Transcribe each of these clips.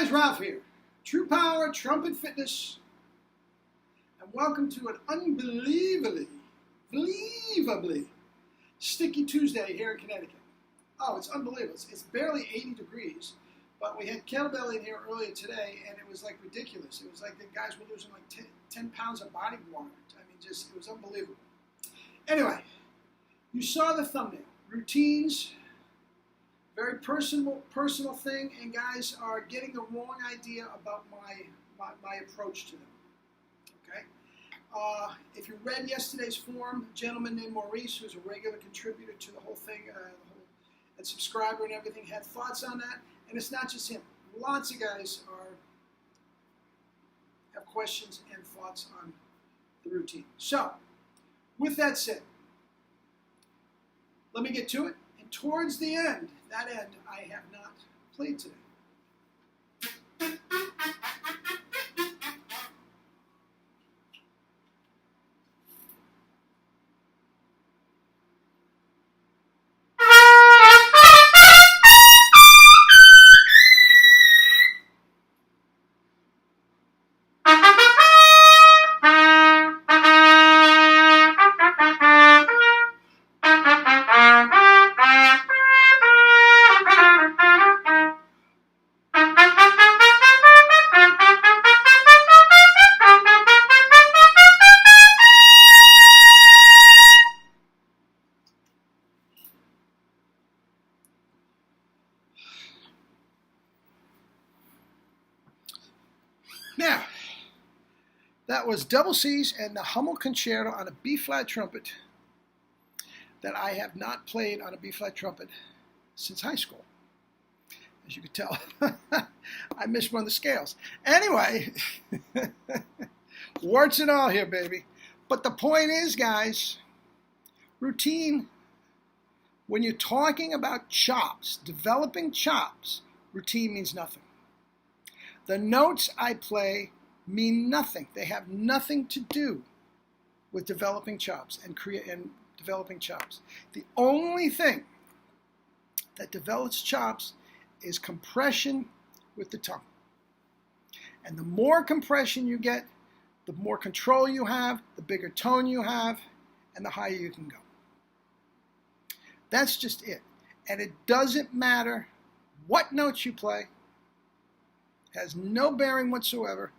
guys, Ralph here. True Power Trumpet Fitness. And welcome to an unbelievably sticky Tuesday here in Connecticut. Oh, it's unbelievable. It's barely 80 degrees, but we had kettlebell in here earlier today, and it was like ridiculous. It was like the guys were losing like 10 pounds of body water. I mean, just, it was unbelievable. Anyway, you saw the thumbnail. Routines. Very personal thing, and guys are getting the wrong idea about my approach to them. Okay. If you read yesterday's forum, a gentleman named Maurice, who's a regular contributor to the whole thing, and subscriber and everything, had thoughts on that. And it's not just him. Lots of guys have questions and thoughts on the routine. So, with that said, let me get to it. And towards the end, I have not played today. Now, that was Double C's and the Hummel Concerto on a B-flat trumpet that I have not played on a B-flat trumpet since high school. As you can tell, I missed one of the scales. Anyway, warts and all here, baby. But the point is, guys, routine, when you're talking about chops, developing chops, routine means nothing. The notes I play mean nothing. They have nothing to do with developing chops and developing chops. The only thing that develops chops is compression with the tongue. And the more compression you get, the more control you have, the bigger tone you have, and the higher you can go. That's just it. And it doesn't matter what notes you play. Has no bearing whatsoever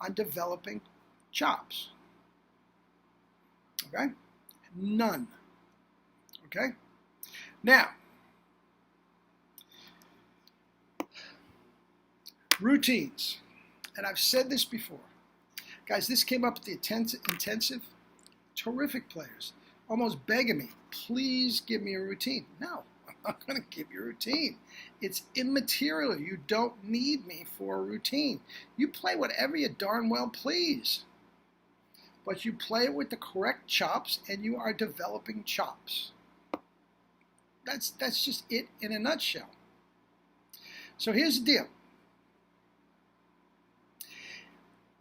on developing chops. Okay? None. Okay? Now, routines. And I've said this before. Guys, this came up at the intensive. Terrific players. Almost begging me, please give me a routine. No. I'm not going to give you a routine. It's immaterial. You don't need me for a routine. You play whatever you darn well please. But you play it with the correct chops, and you are developing chops. That's just it in a nutshell. So here's the deal.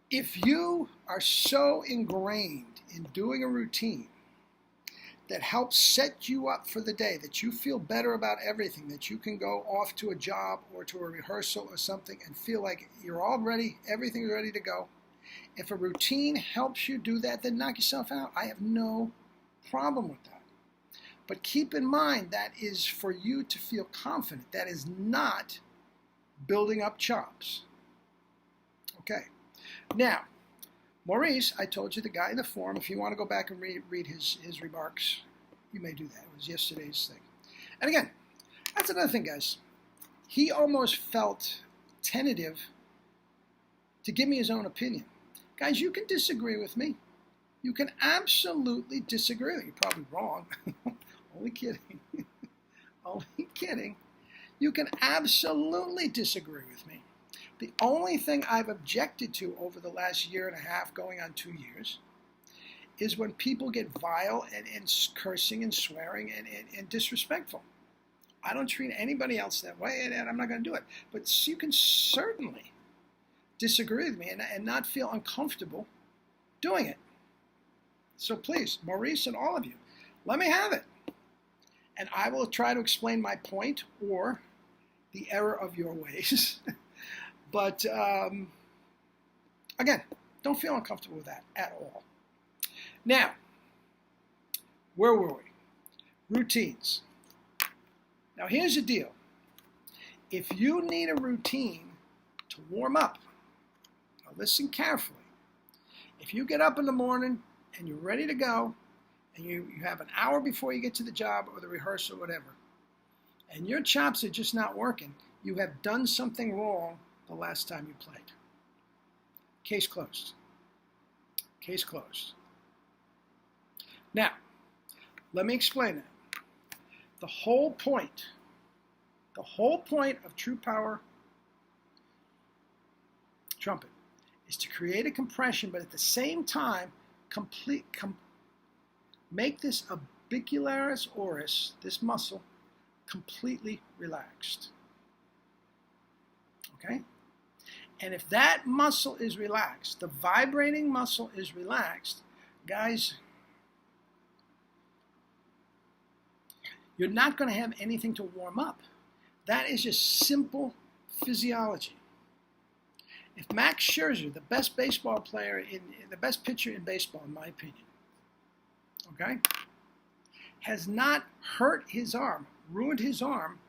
If you are so ingrained in doing a routine that helps set you up for the day, that you feel better about everything, that you can go off to a job or to a rehearsal or something and feel like you're all ready, everything's ready to go. If a routine helps you do that, then knock yourself out. I have no problem with that. But keep in mind that is for you to feel confident. That is not building up chops. Okay. Now, Maurice, I told you, the guy in the forum, if you want to go back and read his remarks, you may do that. It was yesterday's thing. And again, that's another thing, guys. He almost felt tentative to give me his own opinion. Guys, you can disagree with me. You can absolutely disagree. You're probably wrong. Only kidding. Only kidding. You can absolutely disagree with me. The only thing I've objected to over the last year and a half, going on 2 years, is when people get vile and cursing and swearing and disrespectful. I don't treat anybody else that way, and I'm not going to do it. But you can certainly disagree with me and not feel uncomfortable doing it. So please, Maurice and all of you, let me have it. And I will try to explain my point or the error of your ways But again, don't feel uncomfortable with that at all. Now, where were we? Routines. Now, here's the deal. If you need a routine to warm up, now listen carefully. If you get up in the morning and you're ready to go, and you have an hour before you get to the job or the rehearsal or whatever, and your chops are just not working, you have done something wrong the last time you played. Case closed. Case closed. Now, let me explain that. The whole point of True Power trumpet is to create a compression, but at the same time, make this orbicularis oris, this muscle, completely relaxed. Okay? And if that muscle is relaxed, the vibrating muscle is relaxed, guys, you're not going to have anything to warm up. That is just simple physiology. If Max Scherzer, the best baseball player, the best pitcher in baseball, in my opinion, okay, has not hurt his arm, ruined his arm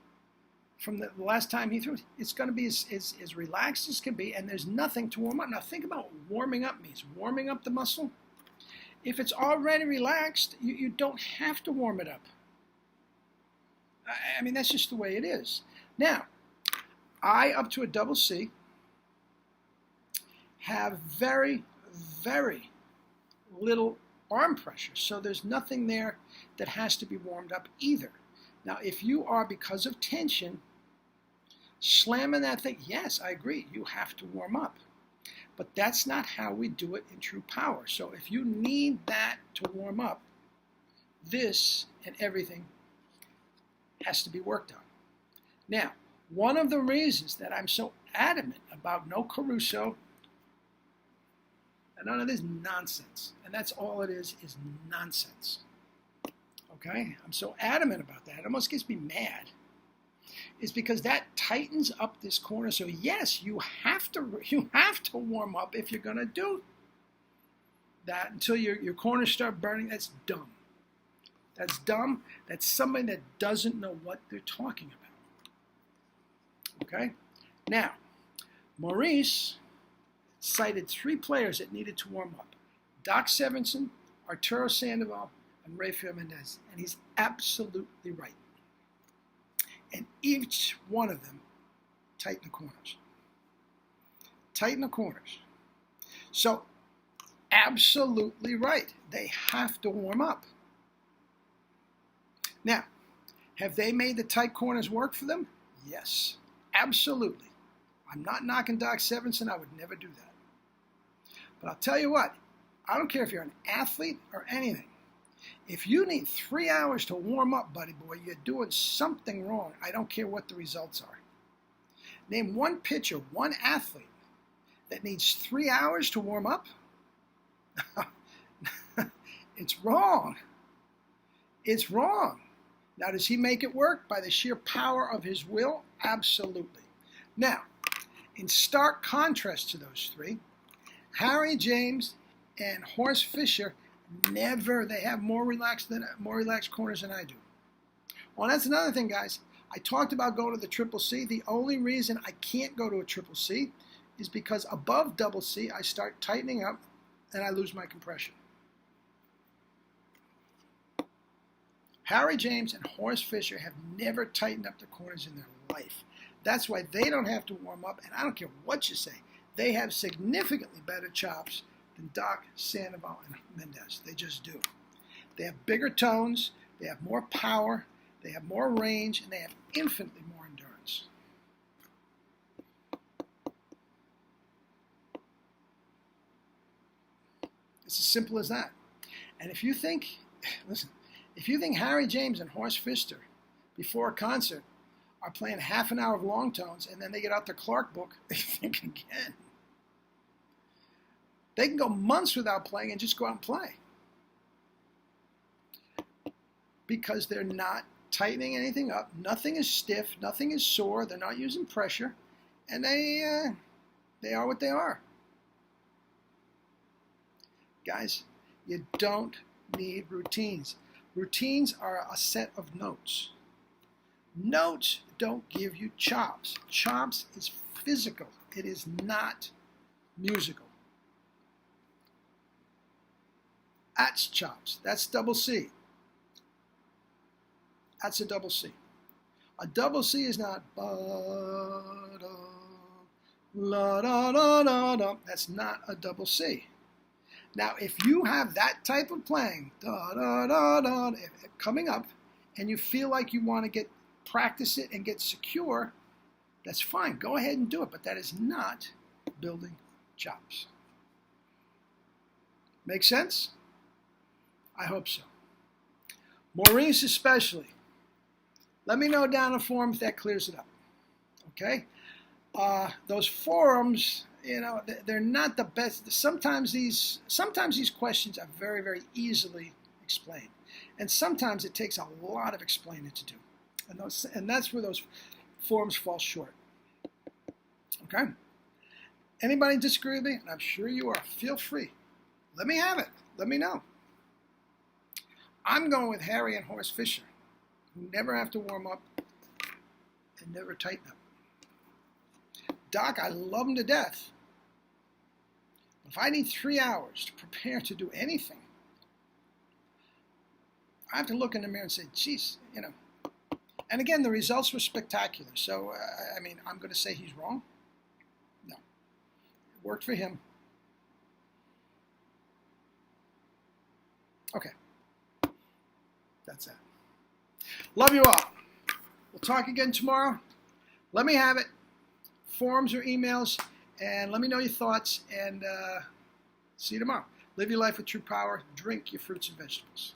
from the last time he threw, it's going to be as relaxed as can be, and there's nothing to warm up. Now think about what warming up means. Warming up the muscle. If it's already relaxed, you don't have to warm it up. I mean, that's just the way it is. Now, I, up to a double C, have very, very little arm pressure. So there's nothing there that has to be warmed up either. Now, if you are, because of tension, slamming that thing, yes, I agree, you have to warm up. But that's not how we do it in True Power. So if you need that to warm up, this and everything has to be worked on. Now, one of the reasons that I'm so adamant about no Caruso and none of this nonsense, and that's all it is nonsense. Okay? I'm so adamant about that. It almost gets me mad. Is because that tightens up this corner. So yes, you have to warm up if you're going to do that until your corners start burning. That's dumb. That's dumb. That's somebody that doesn't know what they're talking about. Okay? Now, Maurice cited 3 players that needed to warm up. Doc Severinsen, Arturo Sandoval, and Rafael Mendez. And he's absolutely right. And each one of them tighten the corners. Tighten the corners. So, absolutely right. They have to warm up. Now, have they made the tight corners work for them? Yes, absolutely. I'm not knocking Doc Severinsen. I would never do that. But I'll tell you what, I don't care if you're an athlete or anything. If you need 3 hours to warm up, buddy boy, you're doing something wrong. I don't care what the results are. Name one pitcher, one athlete that needs 3 hours to warm up. It's wrong. It's wrong. Now, does he make it work by the sheer power of his will? Absolutely. Now, in stark contrast to those 3, Harry James and Horst Fischer they have more relaxed corners than I do. Well, that's another thing, guys. I talked about going to the triple C. The only reason I can't go to a triple C is because above double C, I start tightening up and I lose my compression. Harry James and Horst Fischer have never tightened up the corners in their life. That's why they don't have to warm up, and I don't care what you say. They have significantly better chops than Doc, Sandoval, and Mendez. They just do. They have bigger tones, they have more power, they have more range, and they have infinitely more endurance. It's as simple as that. And if you think, listen, if you think Harry James and Horst Fischer before a concert are playing half an hour of long tones and then they get out their Clark book, they think again. They can go months without playing and just go out and play. Because they're not tightening anything up. Nothing is stiff. Nothing is sore. They're not using pressure. And they They are what they are. Guys, you don't need routines. Routines are a set of notes. Notes don't give you chops. Chops is physical. It is not musical. That's chops. That's double C. That's a double C. A double C is not ba-da, la-da-da-da-da. That's not a double C. Now, if you have that type of playing, da-da-da-da, coming up, and you feel like you want to practice it and get secure, that's fine. Go ahead and do it, but that is not building chops. Make sense? I hope so. Maurice especially. Let me know down in the forum if that clears it up. Okay? Those forums, you know, they're not the best. Sometimes these questions are very, very easily explained. And sometimes it takes a lot of explaining to do. And that's where those forums fall short. Okay? Anybody disagree with me? And I'm sure you are. Feel free. Let me have it. Let me know. I'm going with Harry and Horst Fisher, who never have to warm up and never tighten up. Doc, I love him to death. If I need 3 hours to prepare to do anything, I have to look in the mirror and say, geez, you know. And again, the results were spectacular. So, I mean, I'm going to say he's wrong? No. It worked for him. Okay. That's it. Love you all. We'll talk again tomorrow. Let me have it. Forums or emails. And let me know your thoughts. And see you tomorrow. Live your life with true power. Drink your fruits and vegetables.